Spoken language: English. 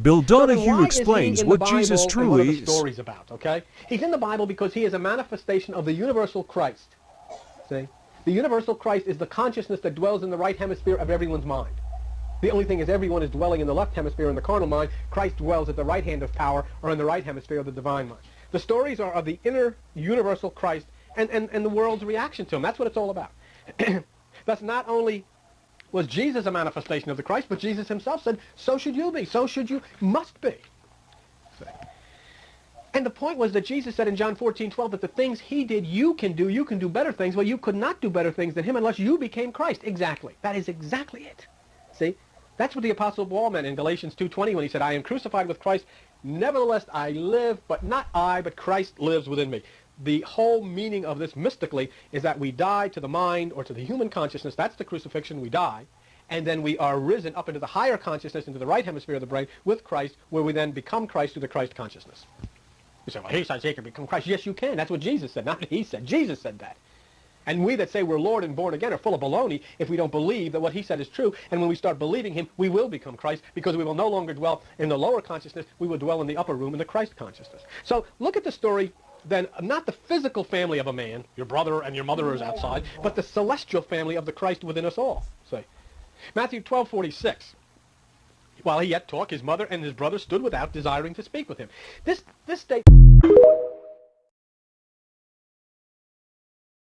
Bill So then Donahue why explains is he in what the Bible Jesus and what are truly the stories about, okay? He's in the Bible because he is a manifestation of the universal Christ. See? The universal Christ is the consciousness that dwells in the right hemisphere of everyone's mind. The only thing is everyone is dwelling in the left hemisphere in the carnal mind. Christ dwells at the right hand of power or in the right hemisphere of the divine mind. The stories are of the inner universal Christ and the world's reaction to him. That's what it's all about. Thus, not only was Jesus a manifestation of the Christ, but Jesus himself said, so should you be, so should you, must be. And the point was that Jesus said in John 14:12 that the things he did, you can do better things. Well, you could not do better things than him unless you became Christ. Exactly. That is exactly it. See? That's what the Apostle Paul meant in Galatians 2:20 when he said, I am crucified with Christ. Nevertheless, I live, but not I, but Christ lives within me. The whole meaning of this mystically is that we die to the mind or to the human consciousness. That's the crucifixion. We die. And then we are risen up into the higher consciousness, into the right hemisphere of the brain with Christ, where we then become Christ through the Christ consciousness. You say, well, he says he can become Christ. Yes, you can. That's what Jesus said, not he said. Jesus said that. And we that say we're Lord and born again are full of baloney if we don't believe that what he said is true. And when we start believing him, we will become Christ because we will no longer dwell in the lower consciousness. We will dwell in the upper room in the Christ consciousness. So look at the story then, not the physical family of a man, your brother and your mother is outside, but the celestial family of the Christ within us all. Say, Matthew 12:46. While he yet talked, his mother and his brother stood without, desiring to speak with him. This statement